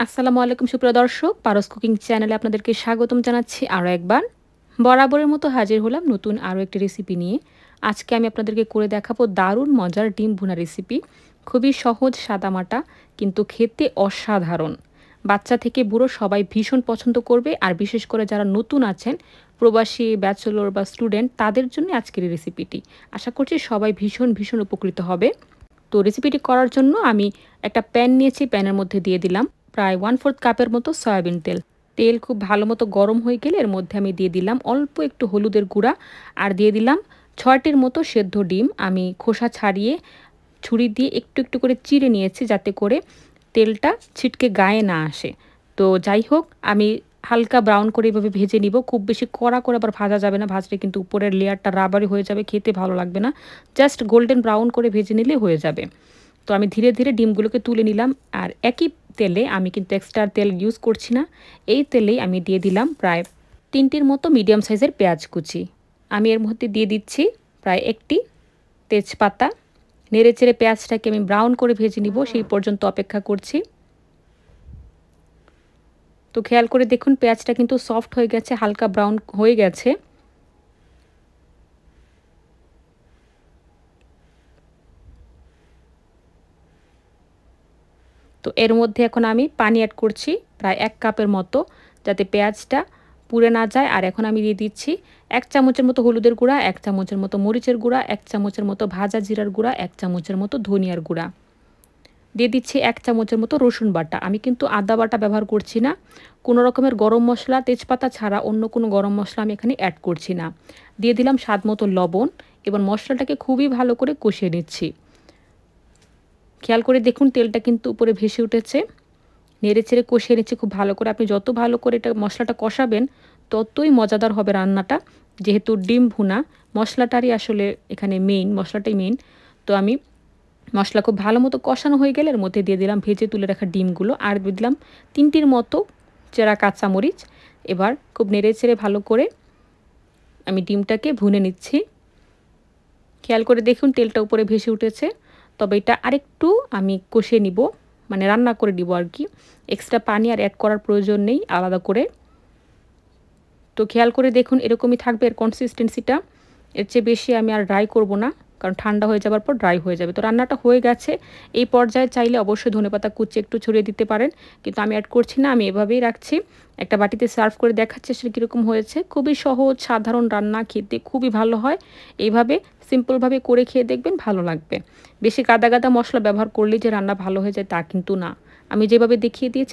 আসসালামু আলাইকুম সুপ্রিয় দর্শক, পারস কুকিং চ্যানেলে আপনাদেরকে স্বাগতম জানাচ্ছি আরও একবার। বরাবরের মতো হাজির হলাম নতুন আরও একটি রেসিপি নিয়ে। আজকে আমি আপনাদেরকে করে দেখাবো দারুণ মজার ডিম ভুনা রেসিপি। খুবই সহজ, সাদামাটা, কিন্তু খেতে অসাধারণ। বাচ্চা থেকে বুড়ো সবাই ভীষণ পছন্দ করবে, আর বিশেষ করে যারা নতুন আছেন, প্রবাসী, ব্যাচেলর বা স্টুডেন্ট, তাদের জন্য আজকের এই রেসিপিটি। আশা করছি সবাই ভীষণ ভীষণ উপকৃত হবে। তো রেসিপিটি করার জন্য আমি একটা প্যান নিয়েছি, প্যানের মধ্যে দিয়ে দিলাম প্রায় 1/4 কাপের মতো সয়াবিন তেল। তেল খুব ভালো মতো গরম হয়ে গেলে এর মধ্যে আমি দিয়ে দিলাম অল্প একটু হলুদের গুঁড়া, আর দিয়ে দিলাম 6টির মতো সেদ্ধ ডিম। আমি খোসা ছাড়িয়ে ছুরি দিয়ে একটু একটু করে চিড়ে নিয়েছি, যাতে করে তেলটা ছিটকে গায়ে না আসে। তো যাই হোক, আমি হালকা ব্রাউন করে এভাবে ভেজে নিব। খুব বেশি কড়া করে আবার ভাজা যাবে না, ভাজলে কিন্তু উপরের লেয়ারটা রাবারি হয়ে যাবে, খেতে ভালো লাগবে না। জাস্ট গোল্ডেন ব্রাউন করে ভেজে নিলে হয়ে যাবে। তো আমি ধীরে ধীরে ডিমগুলোকে তুলে নিলাম, আর একই তেলে, আমি কিন্তু এক্সট্রা তেল ইউজ করছি না, এই তেলেই আমি দিয়ে দিলাম প্রায় 3টির মতো মিডিয়াম সাইজের পেঁয়াজ কুচি। আমি এর মধ্যে দিয়ে দিচ্ছি প্রায় 1টি তেজপাতা। নেড়ে চেড়ে পেঁয়াজটাকে আমি ব্রাউন করে ভেজে নিব, সেই পর্যন্ত অপেক্ষা করছি। তো খেয়াল করে দেখুন, পেঁয়াজটা কিন্তু সফট হয়ে গেছে, হালকা ব্রাউন হয়ে গেছে। তো এর মধ্যে এখন আমি পানি অ্যাড করছি প্রায় 1 কাপের মতো, যাতে পেঁয়াজটা পুড়ে না যায়। আর এখন আমি দিয়ে দিচ্ছি 1 চামচের মতো হলুদের গুঁড়া, 1 চামচের মতো মরিচের গুঁড়া, 1 চামচের মতো ভাজা জিরার গুঁড়া, 1 চামচের মতো ধনিয়ার গুঁড়া। দিয়ে দিচ্ছি 1 চামচের মতো রসুন বাটা। আমি কিন্তু আদা বাটা ব্যবহার করছি না। কোনো রকমের গরম মশলা, তেজপাতা ছাড়া অন্য কোনো গরম মশলা আমি এখানে অ্যাড করছি না। দিয়ে দিলাম স্বাদ মতো লবণ। এবার মশলাটাকে খুবই ভালো করে কষিয়ে নিচ্ছি। খেয়াল করে দেখুন, তেলটা কিন্তু উপরে ভেসে উঠেছে। নেড়ে চেড়ে কষিয়ে নিচ্ছি খুব ভালো করে। আপনি যত ভালো করে এটা মশলাটা কষাবেন, ততই মজাদার হবে রান্নাটা। যেহেতু ডিম ভুনা, মশলাটারই আসলে এখানে মেইন, মশলাটাই মেইন। তো আমি মশলা খুব ভালো মতো কষানো হয়ে গেলে এর মধ্যে দিয়ে দিলাম ভেজে তুলে রাখা ডিমগুলো, আর দিয়ে দিলাম 3টির মতো চেরা কাঁচামরিচ। এবার খুব নেড়ে চেড়ে ভালো করে আমি ডিমটাকে ভুনে নিচ্ছি। খেয়াল করে দেখুন, তেলটা উপরে ভেসে উঠেছে। তবে এটা আরেকটু আমি কষিয়ে নিব, মানে রান্না করে নিব আর কি। এক্সট্রা পানি আর অ্যাড করার প্রয়োজন নেই আলাদা করে। তো খেয়াল করে দেখুন, এরকমই থাকবে এর কনসিস্টেন্সিটা। এর চেয়ে বেশি আমি আর ড্রাই করব না, কারণ ঠান্ডা হয়ে যাওয়ার পর ড্রাই হয়ে যাবে। তো রান্নাটা হয়ে গেছে। এই পর্যায়ে চাইলে অবশ্যই ধনেপাতা কুচি একটু ছড়িয়ে দিতে পারেন, কিন্তু আমি অ্যাড করছি না, আমি এভাবেই রাখছি। একটা বাটিতে সার্ভ করে দেখাচ্ছি সেটা কীরকম হয়েছে। খুবই সহজ সাধারণ রান্না, খেতে খুবই ভালো হয়। এইভাবে সিম্পলভাবে করে খেয়ে দেখবেন, ভালো লাগবে। বেশি গাদা গাদা মশলা ব্যবহার করলেই যে রান্না ভালো হয়ে যায় তা কিন্তু না। আমি যেভাবে দেখিয়ে দিয়েছি